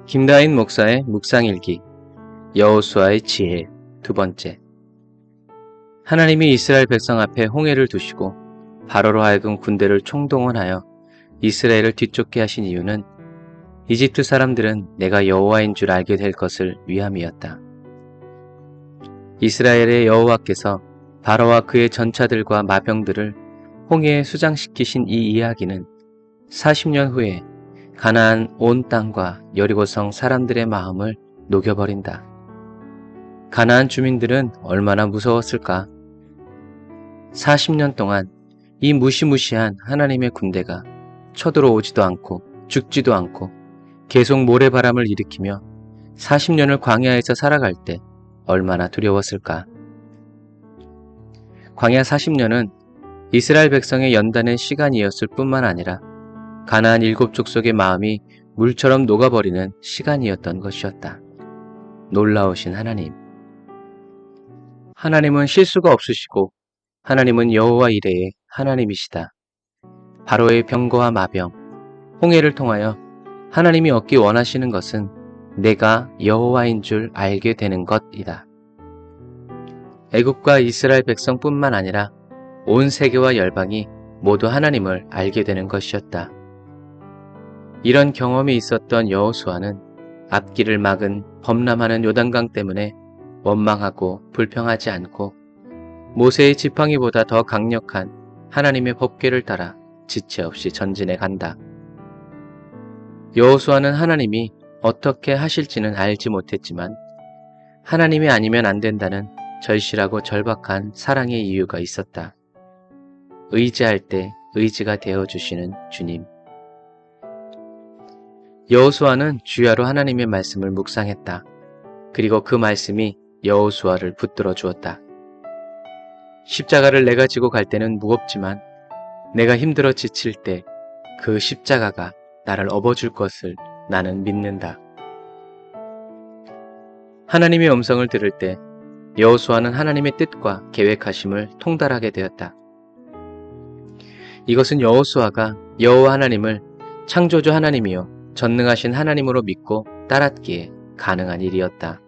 김다인 목사의 묵상일기 여호수아의 지혜 두 번째. 하나님이 이스라엘 백성 앞에 홍해를 두시고 바로로 하여금 군대를 총동원하여 이스라엘을 뒤쫓게 하신 이유는 이집트 사람들은 내가 여호와인 줄 알게 될 것을 위함이었다. 이스라엘의 여호와께서 바로와 그의 전차들과 마병들을 홍해에 수장시키신 이 이야기는 40년 후에 가나안 온 땅과 여리고성 사람들의 마음을 녹여버린다. 가나안 주민들은 얼마나 무서웠을까? 40년 동안 이 무시무시한 하나님의 군대가 쳐들어오지도 않고 죽지도 않고 계속 모래바람을 일으키며 40년을 광야에서 살아갈 때 얼마나 두려웠을까? 광야 40년은 이스라엘 백성의 연단의 시간이었을 뿐만 아니라 가나안 7족속의 마음이 물처럼 녹아버리는 시간이었던 것이었다. 놀라우신 하나님. 하나님은 실수가 없으시고 하나님은 여호와 이레의 하나님이시다. 바로의 병거와 마병, 홍해를 통하여 하나님이 얻기 원하시는 것은 내가 여호와인 줄 알게 되는 것이다. 애국과 이스라엘 백성뿐만 아니라 온 세계와 열방이 모두 하나님을 알게 되는 것이었다. 이런 경험이 있었던 여호수아는 앞길을 막은 범람하는 요단강 때문에 원망하고 불평하지 않고 모세의 지팡이보다 더 강력한 하나님의 법궤를 따라 지체 없이 전진해 간다. 여호수아는 하나님이 어떻게 하실지는 알지 못했지만 하나님이 아니면 안 된다는 절실하고 절박한 사랑의 이유가 있었다. 의지할 때 의지가 되어주시는 주님. 여호수아는 주야로 하나님의 말씀을 묵상했다. 그리고 그 말씀이 여호수아를 붙들어 주었다. 십자가를 내가 지고 갈 때는 무겁지만 내가 힘들어 지칠 때 그 십자가가 나를 업어줄 것을 나는 믿는다. 하나님의 음성을 들을 때 여호수아는 하나님의 뜻과 계획하심을 통달하게 되었다. 이것은 여호수아가 여호와 하나님을 창조주 하나님이요 전능하신 하나님으로 믿고 따랐기에 가능한 일이었다.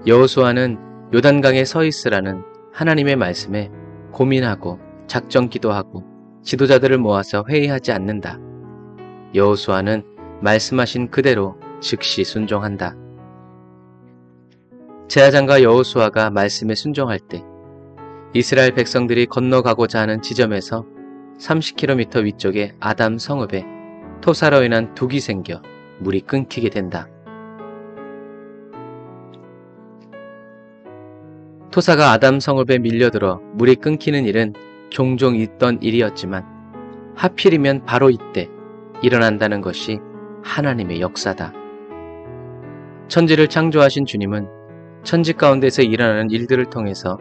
여호수아는 요단강에 서 있으라는 하나님의 말씀에 고민하고 작전 기도하고 지도자들을 모아서 회의하지 않는다. 여호수아는 말씀하신 그대로 즉시 순종한다. 제사장과 여호수아가 말씀에 순종할 때 이스라엘 백성들이 건너가고자 하는 지점에서 30km 위쪽의 아담 성읍에 토사로 인한 둑이 생겨 물이 끊기게 된다. 토사가 아담 성읍에 밀려들어 물이 끊기는 일은 종종 있던 일이었지만 하필이면 바로 이때 일어난다는 것이 하나님의 역사다. 천지를 창조하신 주님은 천지 가운데서 일어나는 일들을 통해서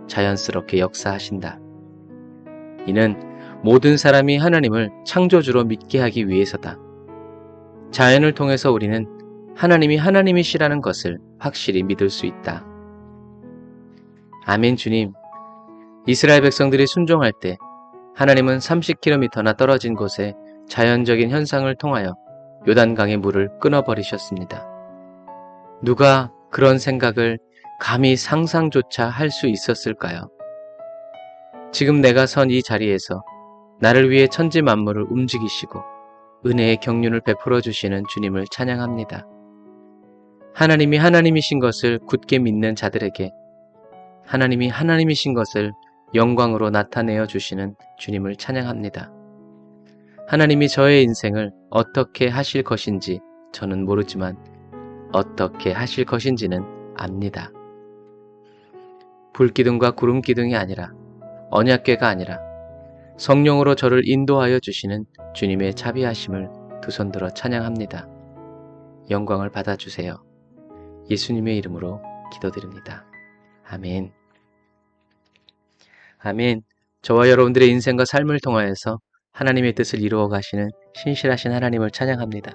자연스럽게 역사하신다. 이는 모든 사람이 하나님을 창조주로 믿게 하기 위해서다. 자연을 통해서 우리는 하나님이 하나님이시라는 것을 확실히 믿을 수 있다. 아멘. 주님, 이스라엘 백성들이 순종할 때 하나님은 30km나 떨어진 곳에 자연적인 현상을 통하여 요단강의 물을 끊어버리셨습니다. 누가 그런 생각을 감히 상상조차 할 수 있었을까요? 지금 내가 선 이 자리에서 나를 위해 천지 만물을 움직이시고 은혜의 경륜을 베풀어 주시는 주님을 찬양합니다. 하나님이 하나님이신 것을 굳게 믿는 자들에게 하나님이 하나님이신 것을 영광으로 나타내어 주시는 주님을 찬양합니다. 하나님이 저의 인생을 어떻게 하실 것인지 저는 모르지만 어떻게 하실 것인지는 압니다. 불기둥과 구름기둥이 아니라 언약궤가 아니라 성령으로 저를 인도하여 주시는 주님의 자비하심을 두 손 들어 찬양합니다. 영광을 받아주세요. 예수님의 이름으로 기도드립니다. 아멘. 아멘. 저와 여러분들의 인생과 삶을 통하여서 하나님의 뜻을 이루어 가시는 신실하신 하나님을 찬양합니다.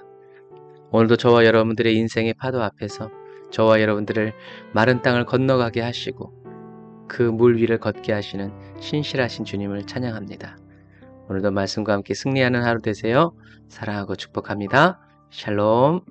오늘도 저와 여러분들의 인생의 파도 앞에서 저와 여러분들을 마른 땅을 건너가게 하시고 그 물 위를 걷게 하시는 신실하신 주님을 찬양합니다. 오늘도 말씀과 함께 승리하는 하루 되세요. 사랑하고 축복합니다. 샬롬.